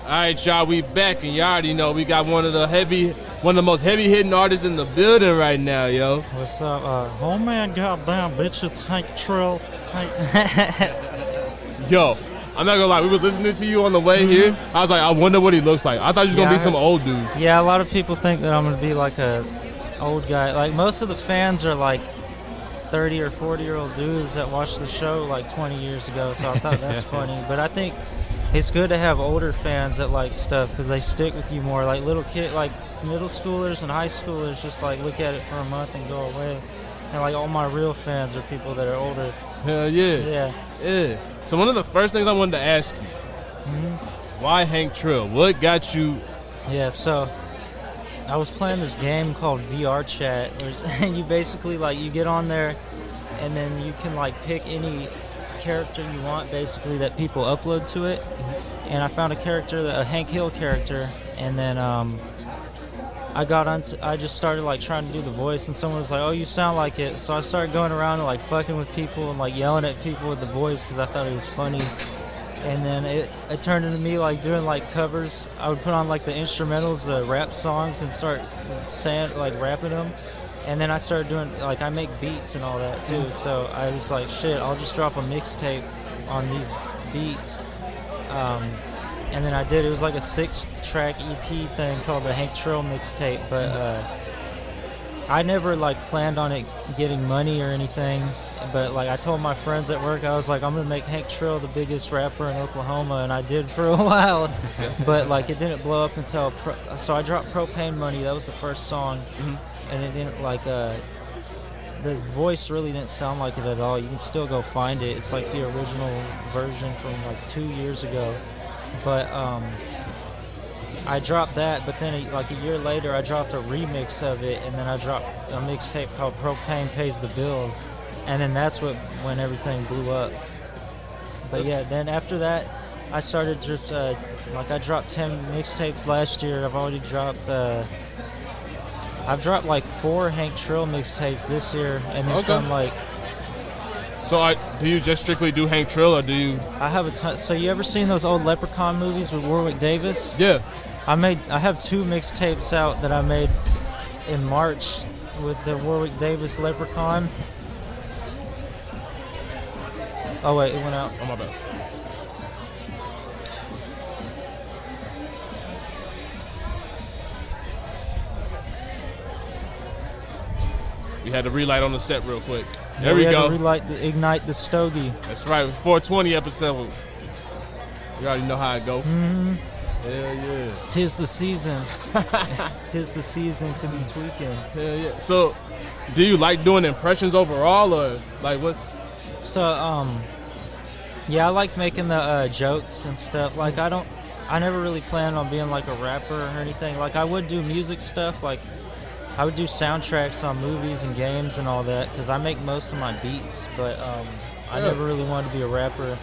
right, y'all, we back, and y'all already know we got one of the most heavy hitting artists in the building right now, yo. What's up? Oh man, goddamn, bitch, it's Hank Trill. Yo, I'm not gonna lie, we was listening to you on the way here. I was like, I wonder what he looks like. I thought he was gonna be some old dude. Yeah, a lot of people think that I'm gonna be like a old guy. Like most of the fans are like 30 or 40-year-old dudes that watched the show like 20 years ago, so I thought that's funny. But I think it's good to have older fans that like stuff because they stick with you more. Like little kid, like middle schoolers and high schoolers just like look at it for a month and go away. And like all my real fans are people that are older. Hell yeah. Yeah. So one of the first things I wanted to ask you, why Hank Trill? What got you? Yeah, so I was playing this game called VR Chat, and you basically like you get on there, and then you can like pick any character you want basically that people upload to it. And I found a character, a Hank Hill character, and then I just started like trying to do the voice, and someone was like, "Oh, you sound like it." So I started going around and like fucking with people and like yelling at people with the voice because I thought it was funny. And then it turned into me like doing like covers. I would put on like the instrumentals, rap songs, and start saying like rapping them. And then I started doing like I make beats and all that too. So I was like, shit, I'll just drop a mixtape on these beats. And then I did. It was like a 6-track EP thing called the Hank Trill mixtape. But I never like planned on it getting money or anything. But like I told my friends at work, I was like, I'm gonna make Hank Trill the biggest rapper in Oklahoma, and I did for a while. But like it didn't blow up until so I dropped Propane Money. That was the first song, and it didn't like the voice really didn't sound like it at all. You can still go find it. It's like the original version from like 2 years ago. But I dropped that, but then like a year later I dropped a remix of it, and then I dropped a mixtape called Propane Pays the Bills, and then that's when everything blew up. But yeah, then after that I started just like I dropped 10 mixtapes last year. I've dropped like 4 Hank Trill mixtapes this year, and then some like. So do you just strictly do Hank Trill, or do you? I have a ton. So you ever seen those old Leprechaun movies with Warwick Davis? Yeah. I have 2 mixtapes out that I made in March with the Warwick Davis Leprechaun. Oh wait, it went out. Oh my bad. We had to relight on the set real quick. There we go. Ignite the stogie. That's right. 420 episode. You already know how it go. Mm-hmm. Hell yeah. Tis the season. Tis the season to be tweaking. Hell yeah. So, do you like doing impressions overall, or like what's? So, yeah, I like making the jokes and stuff. Like I never really planned on being like a rapper or anything. Like I would do music stuff. Like I would do soundtracks on movies and games and all that because I make most of my beats. But I never really wanted to be a rapper.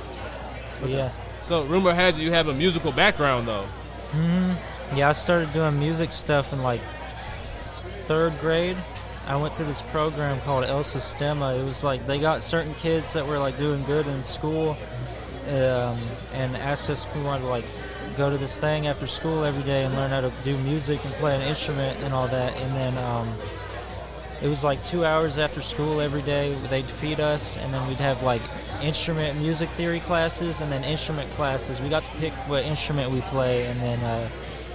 But yeah. So rumor has it you have a musical background though. Yeah, I started doing music stuff in like 3rd grade. I went to this program called El Sistema. It was like they got certain kids that were like doing good in school and asked us if we wanted to like go to this thing after school every day and learn how to do music and play an instrument and all that. And then it was like 2 hours after school every day. They'd feed us, and then we'd have like instrument music theory classes and then instrument classes. We got to pick what instrument we play, and then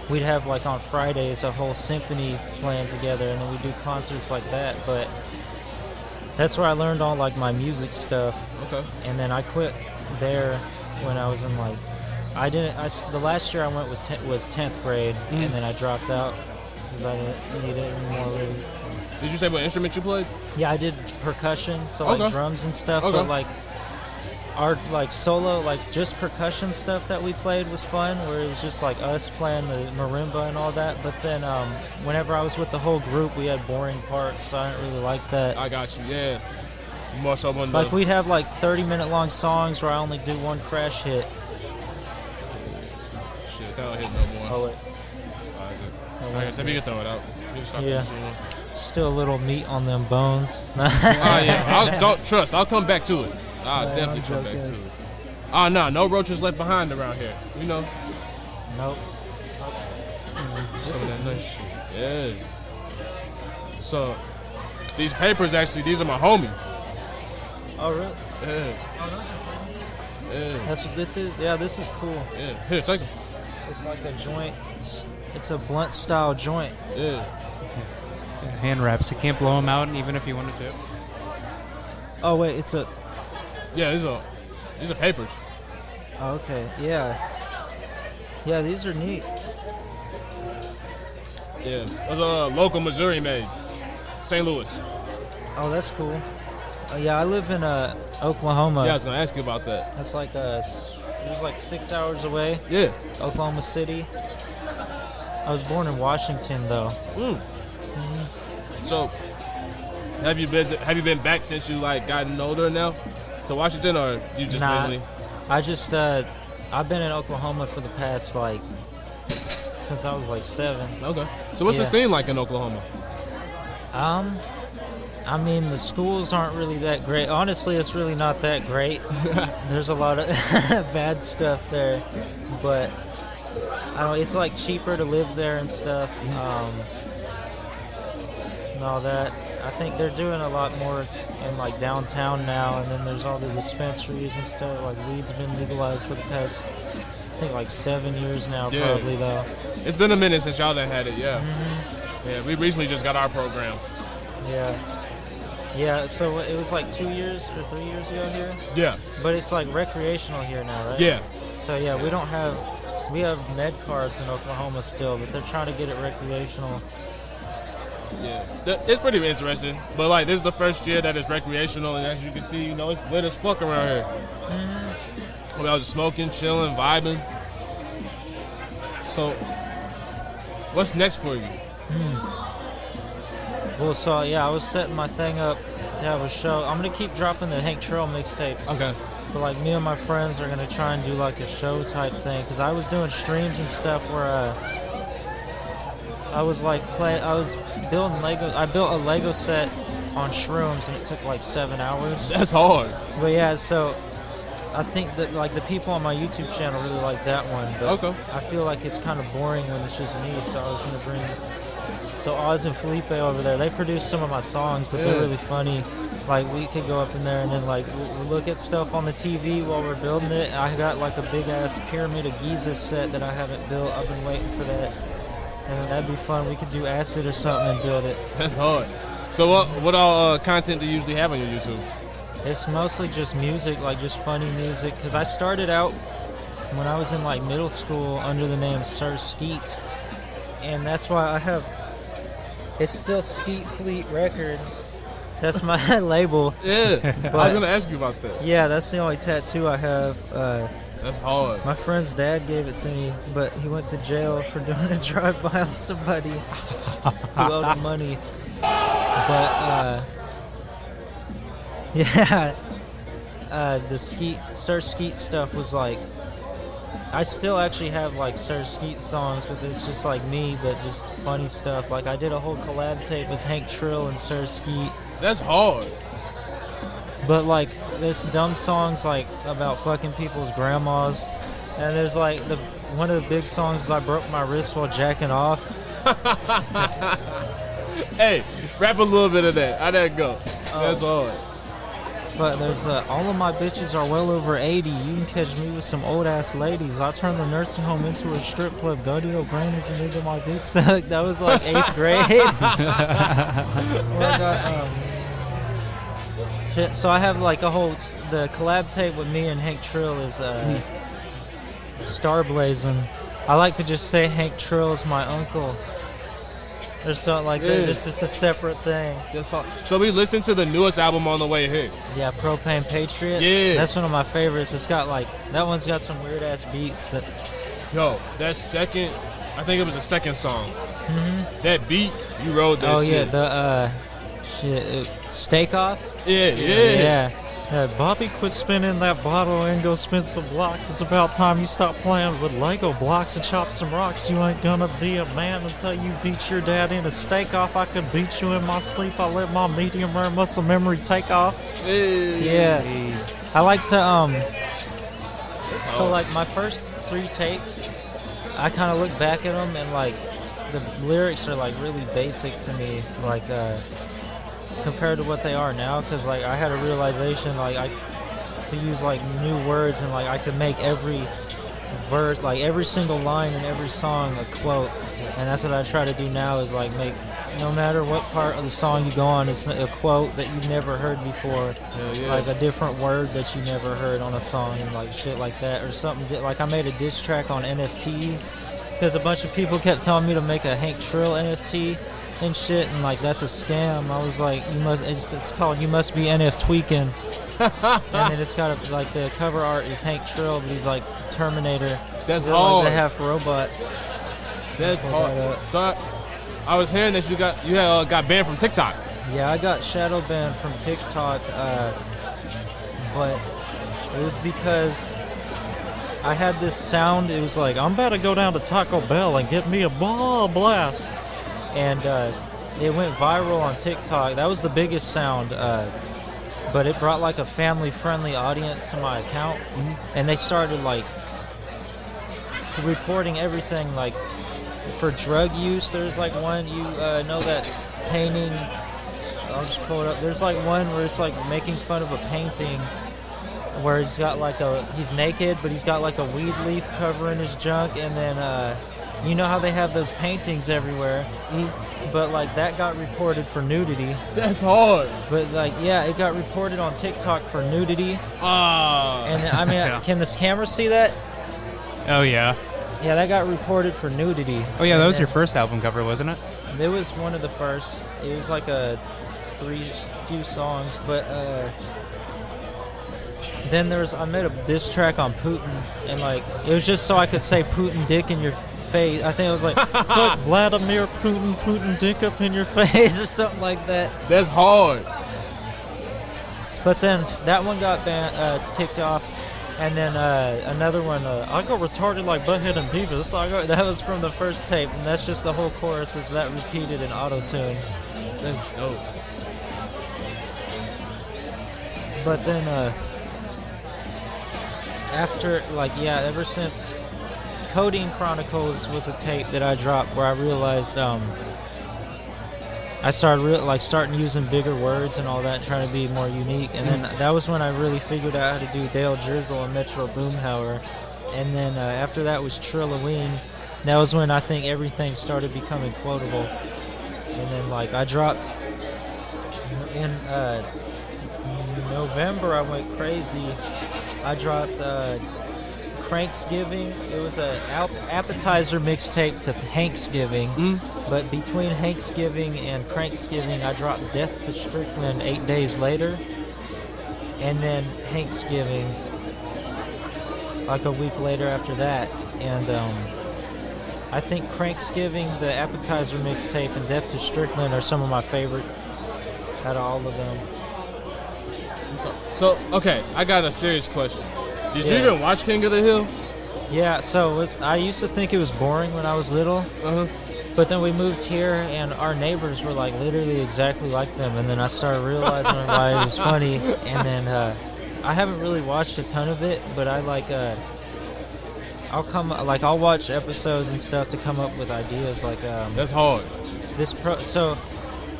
we'd have like on Fridays a whole symphony playing together, and then we'd do concerts like that. But that's where I learned all like my music stuff. Okay. And then I quit there when I was in like the last year I went was 10th grade, and then I dropped out because I didn't need it anymore really. Did you say what instrument you played? Yeah, I did percussion, so like drums and stuff, but like our like solo, like just percussion stuff that we played was fun, where it was just like us playing the marimba and all that. But then whenever I was with the whole group, we had boring parts, so I didn't really like that. I got you, yeah. More so when like we'd have like 30-minute long songs where I only do one crash hit. Shit, that don't hit no more. Oh wait. I guess if you can throw it out. You can stop yeah. Still a little meat on them bones. Yeah. Don't trust. I'll come back to it. I'll definitely come back to it. No roaches left behind around here. You know. Nope. Some of that nice shit. Yeah. So, these papers actually, these are my homie. Oh, really? Yeah. Yeah. That's what this is? Yeah, this is cool. Yeah. Here, take them. It's like a joint. It's a blunt style joint. Yeah. Hand wraps. You can't blow them out even if you wanted to. Oh, wait, it's a... Yeah, these are papers. Oh, okay, yeah. Yeah, these are neat. Yeah. Those are local Missouri made. St. Louis. Oh, that's cool. Yeah, I live in Oklahoma. Yeah, I was going to ask you about that. That's like it was like 6 hours away. Yeah. Oklahoma City. I was born in Washington, though. So, have you been back since you like gotten older now to Washington, or you just recently? I just I've been in Oklahoma for the past like since I was like 7. Okay. So what's the scene like in Oklahoma? I mean, the schools aren't really that great. Honestly, it's really not that great. There's a lot of bad stuff there, but I don't. It's like cheaper to live there and stuff. And all that. I think they're doing a lot more in like downtown now, and then there's all the dispensaries and stuff. Like weed's been legalized for the past, I think like 7 years now, probably though. It's been a minute since y'all done had it, yeah. Yeah, we recently just got our program. Yeah, so it was like 2 years or 3 years ago here? Yeah. But it's like recreational here now, right? Yeah. So yeah, we have med cards in Oklahoma still, but they're trying to get it recreational. Yeah. It's pretty interesting. But like this is the first year that it's recreational, and as you can see, it's lit as fuck around here. I was just smoking, chilling, vibing. So what's next for you? Well, so yeah, I was setting my thing up to have a show. I'm gonna keep dropping the Hank Trill mixtapes. Okay. But like me and my friends are gonna try and do like a show type thing, because I was doing streams and stuff where I was building Legos. I built a Lego set on shrooms, and it took like 7 hours. That's hard. But yeah, so I think that like the people on my YouTube channel really like that one. But Okay. I feel like it's kind of boring when it's just me, so I was gonna bring. So Oz and Felipe over there, they produced some of my songs, but they're really funny. Like we could go up in there and then like we'll look at stuff on the TV while we're building it. I got like a big ass Pyramid of Giza set that I haven't built. I've been waiting for that, and that'd be fun. We could do acid or something and build it. That's hard. So what all content do you usually have on your YouTube? It's mostly just music, like just funny music. Cause I started out when I was in like middle school under the name Sir Skeet, and that's why I have. It's still Skeet Fleet Records. That's my label. Yeah, I was gonna ask you about that. Yeah, that's the only tattoo I have. That's hard. My friend's dad gave it to me, but he went to jail for doing a drive-by on somebody who owed him money. But yeah, the Sir Skeet stuff was like. I still actually have like Sir Skeet songs, but it's just like me, but just funny stuff. Like I did a whole collab tape with Hank Trill and Sir Skeet. That's hard. But like there's dumb songs like about fucking people's grandmas, and there's like one of the big songs is I broke my wrist while jacking off. Hey, rap a little bit of that. How'd that go? That's hard. But there's all of my bitches are well over 80. You can catch me with some old ass ladies. I turned the nursing home into a strip club. Go to your grannies and nigga my dick suck. That was like 8th grade. Where I got, shit. So I have like the collab tape with me and Hank Trill is Star Blazing. I like to just say Hank Trill is my uncle. Or something like that. It's just a separate thing. That's all. So we listened to the newest album on the way here. Yeah, Propane Patriot. Yeah. That's one of my favorites. It's got like, that one's got some weird ass beats. Yo, that second, I think it was the second song. That beat, you wrote that shit. Oh yeah, the Stake Off? Yeah. Bobby, quit spinning that bottle and go spin some blocks. It's about time you stop playing with Lego blocks and chop some rocks. You ain't gonna be a man until you beat your dad in a Stake Off. I could beat you in my sleep. I let my medium rare muscle memory take off. Yeah. I like to so like my first 3 takes I kind of look back at them and like the lyrics are like really basic to me, like compared to what they are now. Because like I had a realization like to use like new words and like I could make every verse, like every single line in every song a quote, and that's what I try to do now is like make no matter what part of the song you go on, it's a quote that you've never heard before, like a different word that you never heard on a song and like shit like that or something. Like I made a diss track on NFTs because a bunch of people kept telling me to make a Hank Trill NFT and shit, and like that's a scam. I was like, it's called You Must Be NF Tweaking. And then it's got like the cover art is Hank Trill, but he's like Terminator. That's hard. Like the half robot. That's hard. So I was hearing that you got banned from TikTok. Yeah, I got shadow banned from TikTok, but it was because I had this sound. It was like, I'm about to go down to Taco Bell and get me a ball blast, and it went viral on TikTok. That was the biggest sound. But it brought like a family-friendly audience to my account, and they started like reporting everything like for drug use. There's like one, you know that painting, I'll just pull it up. There's like one where it's like making fun of a painting where he's got like he's naked, but he's got like a weed leaf covering his junk, and then you know how they have those paintings everywhere, but like that got reported for nudity. That's hard. But like, yeah, it got reported on TikTok for nudity. And I mean, Yeah. Can this camera see that? Oh yeah. Yeah, that got reported for nudity. Oh yeah, that was And your first album cover, wasn't it? It was one of the first. It was like few songs, but then I made a diss track on Putin, and like it was just so I could say Putin dick in your face. I think it was like fuck Vladimir Putin dick up in your face or something like that. That's hard. But then that one got ticked off, and then another one, I go retarded like Butthead and Beavis. That was from the first tape, and that's just the whole chorus is that repeated in auto-tune. That's dope. But then after, like, yeah, ever since Codeine Chronicles was a tape that I dropped where I realized I started starting using bigger words and all that, trying to be more unique. And then that was when I really figured out how to do Dale Drizzle and Metro Boomhauer. And then after that was Trilloween. That was when I think everything started becoming quotable. And then like I dropped in November, I went crazy. I dropped Cranksgiving. It was an appetizer mixtape to Hanksgiving. But between Hanksgiving and Cranksgiving, I dropped Death to Strickland 8 days later. And then Hanksgiving like a week later after that. And I think Cranksgiving, the appetizer mixtape, and Death to Strickland are some of my favorite out of all of them. So okay, I got a serious question. Did you Yeah. even watch King of the Hill? Yeah, so I used to think it was boring when I was little, but then we moved here and our neighbors were like literally exactly like them, and then I started realizing why it was funny, and then I haven't really watched a ton of it, but I I'll watch episodes and stuff to come up with ideas like That's hard. so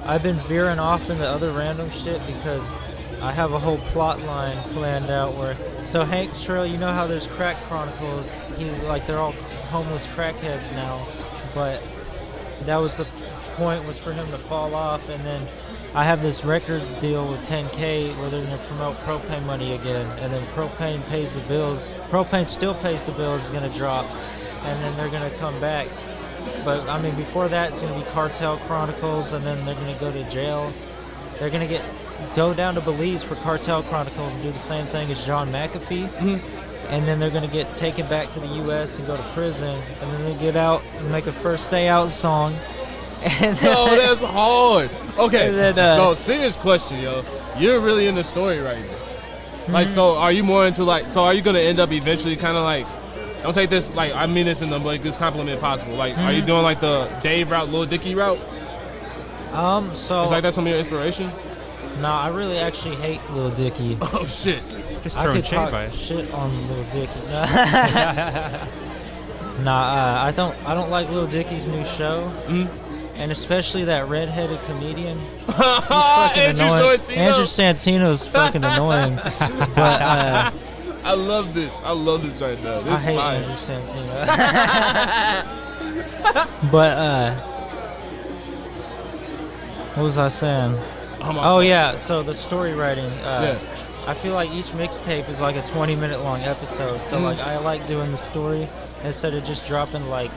I've been veering off into other random shit because I have a whole plot line planned out where, so Hank Trill, you know how there's Crack Chronicles, they're all homeless crackheads now, but that was the point, was for him to fall off, and then I have this record deal with 10K where they're going to promote Propane Money again, and then Propane pays the bills, Propane still pays the bills, is going to drop, and then they're going to come back. But I mean, before that, it's going to be Cartel Chronicles, and then they're going to go to jail. They're going to go down to Belize for Cartel Chronicles and do the same thing as John McAfee. And then they're going to get taken back to the U.S. and go to prison. And then they get out and make a First Day Out song. And Yo, that's hard. Okay, And then, so serious question, yo. You're really in the story right now. Like, so are you more into so are you going to end up eventually kind of like, don't take this, like, I mean this in the this compliment possible. Like, are you doing like the Dave route, Lil Dicky route? So Is like that some of your inspiration? Nah, I really actually hate Lil Dicky. Oh shit. Just I throwing could shade talk by it. shit on Lil Dicky. Nah, I don't like Lil Dicky's new show. And especially that redheaded comedian. He's fucking Andrew annoying. Santino. Andrew Santino's fucking annoying. But I love this. I love this right now. This I hate fire. Andrew Santino. But what was I saying? Oh yeah, so the story writing. I feel like each mixtape is like a 20-minute long episode. So like I like doing the story instead of just dropping like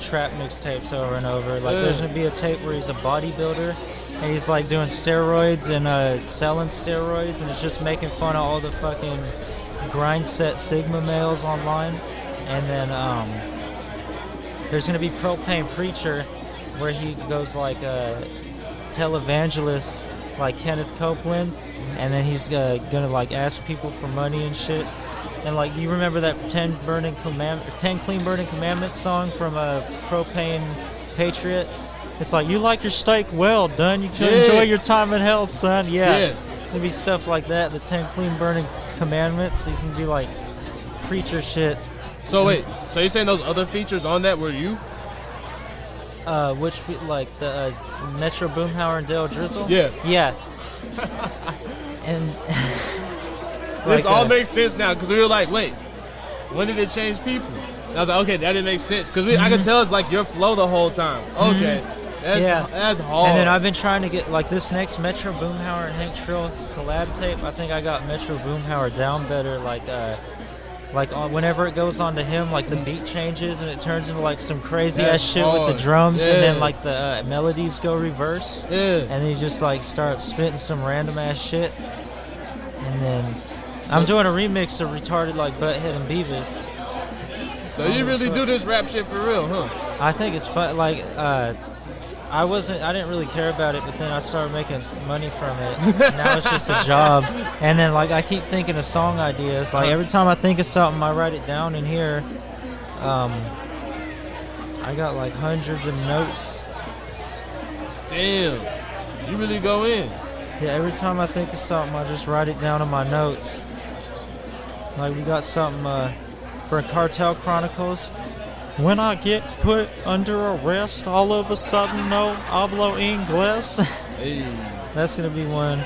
trap mixtapes over and over. Like there's gonna be a tape where he's a bodybuilder and he's like doing steroids and selling steroids, and it's just making fun of all the fucking grind set Sigma males online. And then there's gonna be Propane Preacher, where he goes like televangelist like Kenneth Copeland, and then he's gonna like ask people for money and shit. And like, you remember that 10 Clean Burning Commandments song from Propane Patriot? It's like, you like your steak well done, you can enjoy your time in hell, son. It's gonna be stuff like that, the 10 Clean Burning Commandments. He's gonna be like preacher shit. So wait, so you're saying those other features on that were you? Which, like the Metro Boomhauer and Dale Drizzle? Yeah. And this all makes sense now, because we were like, wait, when did it change people? And I was like, okay, that didn't make sense, because I could tell it's like your flow the whole time. Okay, that's hard. And then I've been trying to get like this next Metro Boomhauer and Hank Trill collab tape. I think I got Metro Boomhauer down better. Like whenever it goes on to him, like the beat changes and it turns into like some crazy ass shit with the drums, and then like the melodies go reverse, and he just like starts spitting some random ass shit, and then I'm doing a remix of Retarded like Butthead and Beavis. So you really do this rap shit for real, huh? I think it's fun. Like I didn't really care about it, but then I started making money from it. Now it's just a job. And then like I keep thinking of song ideas. Like every time I think of something, I write it down in here. I got like hundreds of notes. Damn, you really go in. Yeah, every time I think of something, I just write it down in my notes. Like we got something for Cartel Chronicles. When I get put under arrest, all of a sudden, no hablo inglés. Hey. That's gonna be one.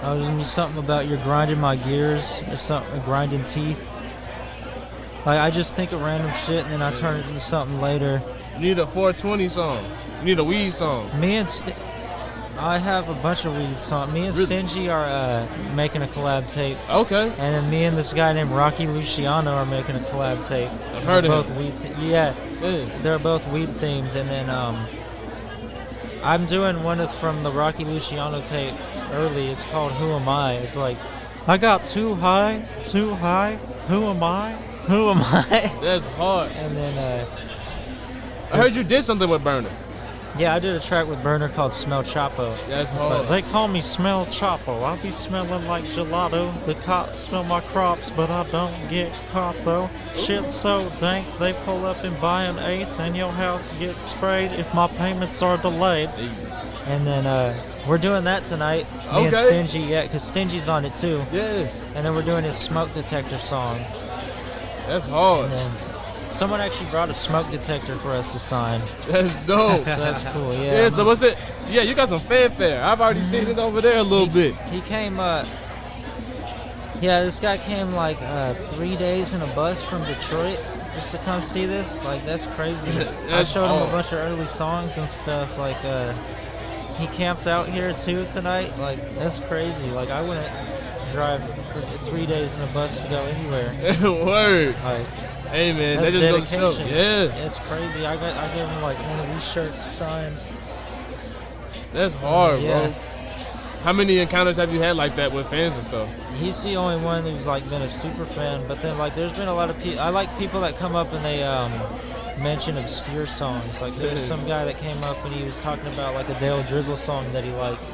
There's gonna be something about you're grinding my gears, or something grinding teeth. Like I just think of random shit and then I turn it into something later. You need a 420 song. You need a weed song. Me and I have a bunch of weed songs. Me and Stingy are making a collab tape. Okay. And then me and this guy named Rocky Luciano are making a collab tape. I've heard of both him. Weed they're both weed themed. And then I'm doing one from the Rocky Luciano tape early. It's called Who Am I? It's like, I got too high, who am I? Who am I? That's hard. And then I heard you did something with Burner. yeah, I did a track with Burner called Smell Chapo. That's It's hard. like, they call me Smell Chapo. I be smelling like gelato. The cops smell my crops, but I don't get caught though. Shit's so dank, they pull up and buy an eighth, and your house gets sprayed if my payments are delayed. And then we're doing that tonight. Me and Stingy, because Stingy's on it too. Yeah. And then we're doing his Smoke Detector song. That's hard. And then someone actually brought a smoke detector for us to sign. That's dope. So that's cool, yeah. Yeah, so what's it? Yeah, you got some fanfare. I've already seen it over there a little bit. He came, this guy came like 3 days in a bus from Detroit just to come see this. Like, that's crazy. I showed him a bunch of early songs and stuff. Like, he camped out here too tonight. Like, that's crazy. Like, I wouldn't drive for 3 days in a bus to go anywhere. Word. Like, hey man, that's that just goes to dedication. show. Yeah. It's crazy. I gave him like one of these shirts signed. That's hard, Yeah. bro. How many encounters have you had like that with fans and stuff? He's the only one who's like been a super fan, but then like there's been a lot of people. I like people that come up and they mention obscure songs. Like there's some guy that came up and he was talking about like a Dale Drizzle song that he liked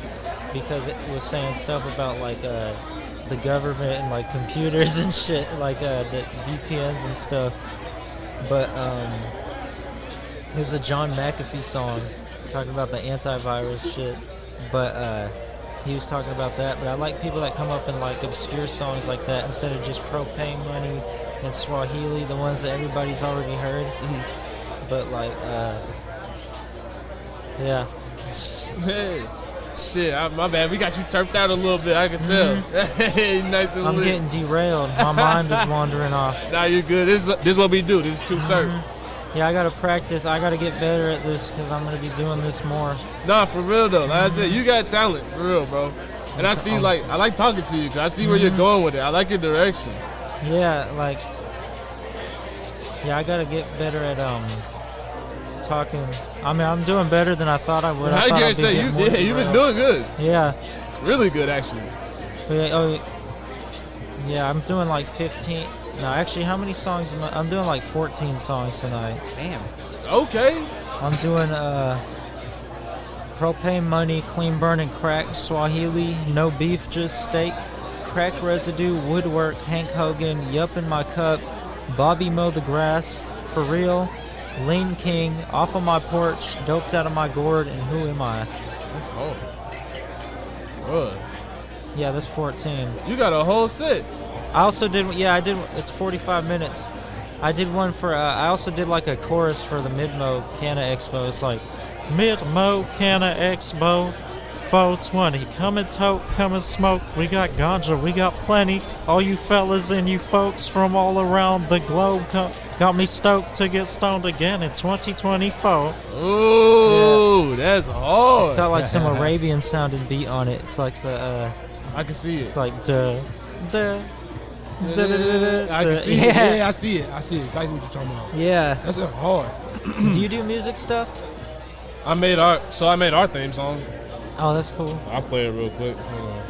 because it was saying stuff about like the government and like computers and shit, like the VPNs and stuff. But it was a John McAfee song talking about the antivirus shit. But he was talking about that. But I like people that come up in like obscure songs like that instead of just Propane Money in Swahili, the ones that everybody's already heard. But like, yeah. Hey, shit, my bad. We got you turfed out a little bit. I can tell. Hey, nice and I'm lit. getting derailed. My mind is wandering off. Nah, you're good. This is what we do. This is Two Turf. Yeah, I gotta practice. I gotta get better at this because I'm gonna be doing this more. Nah, for real though. Like I said, you got talent, for real, bro. And I see, I like talking to you because I see where you're going with it. I like your direction. Yeah, like, I gotta get better at talking. I mean, I'm doing better than I thought I would. I can't say you've been doing good. Yeah, really good actually. Yeah, I'm doing like 15. No, actually, how many songs am I'm doing like 14 songs tonight. Damn. Okay. I'm doing propane money, clean burning crack, Swahili, no beef, just steak, crack residue, woodwork, Hank Hogan, yup in my cup, Bobby mow the grass, for real, Lean King, off of my porch, doped out of my gourd, and who am I? That's hard. Good. Yeah, that's 14. You got a whole set. I also did, it's 45 minutes. I did one for, I also did like a chorus for the Mid Mo Canna Expo. It's like, Mid Mo Canna Expo, 420. Come and tote, come and smoke. We got ganja, we got plenty. All you fellas and you folks from all around the globe got me stoked to get stoned again in 2024. Ooh, That's hard. It's got like some Arabian sounding beat on it. It's like, I can see it. It's like, duh. I can see it. Yeah, I see it. I see exactly what you're talking about. Yeah. That's hard. Do you do music stuff? I made our theme song. Oh, that's cool. I'll play it real quick. Hold on.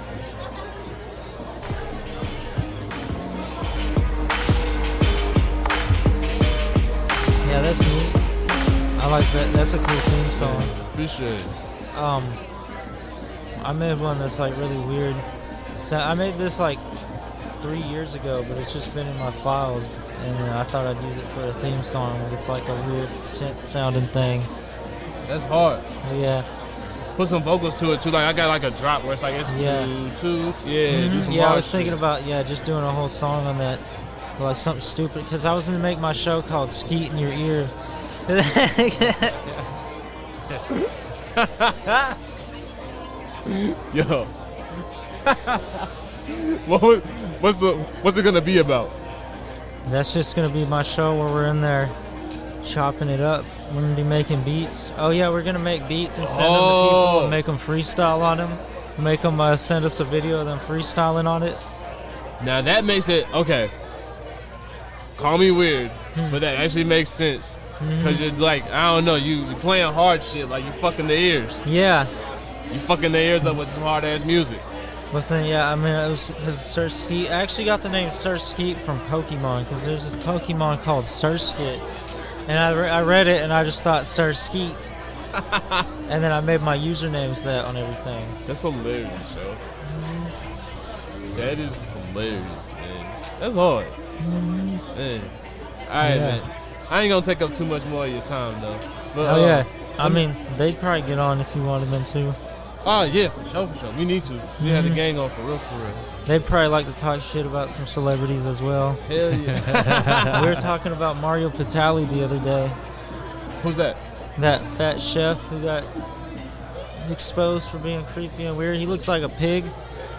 Yeah, that's neat. I like that. That's a cool theme song. Appreciate it. I made one that's like really weird. So I made this like 3 years ago, but it's just been in my files, and I thought I'd use it for a theme song. It's like a weird synth sounding thing. That's hard. Yeah. Put some vocals to it too. Like I got like a drop where it's like it's two. Yeah. Do some Yeah, I hard was thinking shit. about just doing a whole song on that, like something stupid, because I was gonna make my show called Skeet in Your Ear. Yo. What's it gonna be about? That's just gonna be my show where we're in there chopping it up. We're gonna be making beats. Oh yeah, we're gonna make beats and send them to people and make them freestyle on them. Make them send us a video of them freestyling on it. Now that makes it okay. Call me weird, but that actually makes sense. Cause you're like, I don't know, you playing hard shit, like you fucking the ears. Yeah. You fucking the ears up with some hard ass music. But then, yeah, I mean, it was because Sir Skeet. I actually got the name Sir Skeet from Pokemon, because there's this Pokemon called Sir Skit. And I read it and I just thought Sir Skeet. And then I made my usernames that on everything. That's hilarious, yo. That is hilarious, man. That's hard. Man. Alright, man. I ain't gonna take up too much more of your time, though. But, Oh, yeah. I mean, they'd probably get on if you wanted them to. Oh, yeah, for sure. We need to. We had the gang on for real. They'd probably like to talk shit about some celebrities as well. Hell yeah. We were talking about Mario Batali the other day. Who's that? That fat chef who got exposed for being creepy and weird. He looks like a pig.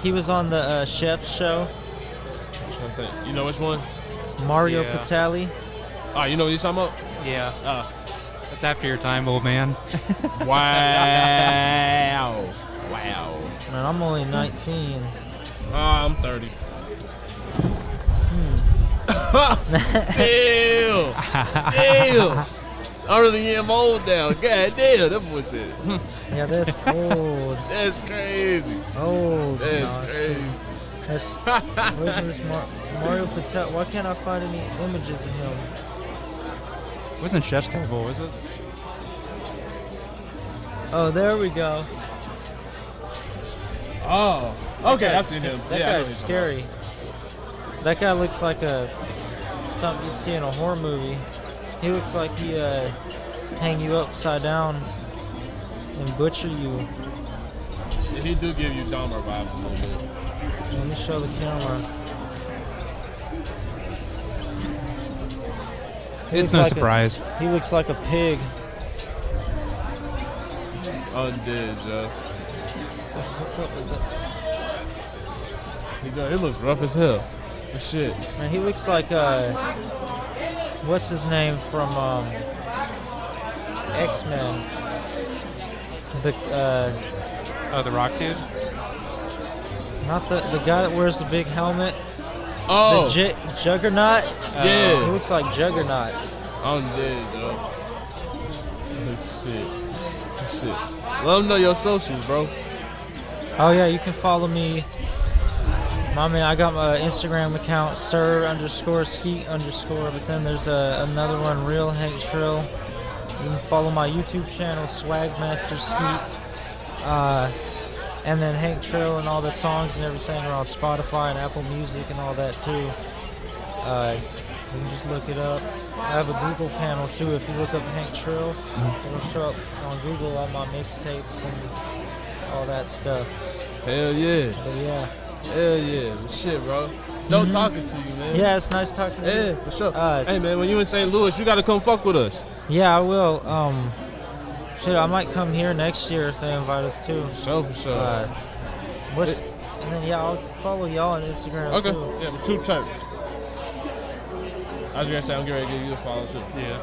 He was on the chef's show. I'm trying to think. You know which one? Mario Yeah. Batali. Oh, you know what you're talking about? Yeah. That's after your time, old man. Wow. Man, I'm only 19. I'm 30. Damn. I really am old now. God damn, that boy said. Yeah, that's old. That's crazy. Old. That's No, crazy. That's where's this Mario Patel? Why can't I find any images of him? It wasn't Chef's Table, was it? Oh, there we go. Oh, okay, I've seen him. That Yeah, I know guy's he's scary. That guy looks like something you'd see in a horror movie. He looks like he hang you upside down and butcher you. Yeah, he do give you Dahmer vibes a little bit. Let me show the camera. He It's looks no like surprise. He looks like a pig. Undid, Joe. What's up with that? It looks rough as hell. But shit. Man, he looks like what's his name from X-Men? The The Rock dude. not the guy that wears the big helmet. Oh, The Juggernaut. Yeah. He looks like Juggernaut. Undid, Joe. Shit. Let them know your socials, bro. Oh yeah, you can follow me. I mean, I got my Instagram account, sir_skeet_, but then there's another one, Real Hank Trill. You can follow my YouTube channel, Swagmaster Skeet. And then Hank Trill and all the songs and everything are on Spotify and Apple Music and all that too. You can just look it up. I have a Google panel too. If you look up Hank Trill, it'll show up on Google all my mixtapes and all that stuff. Hell yeah. But yeah. Hell yeah. Well, shit, bro. It's dope talking to you, man. Yeah, it's nice talking to you. Yeah, for sure. Uh, Hey, man, when you in St. Louis, you got to come fuck with us. Yeah, I will. Shit, I might come here next year if they invite us too. For sure. And then yeah, I'll follow y'all on Instagram Okay. too. Yeah, but 2 turns. I was going to say, I'm getting ready to give you a follow, too. Yeah.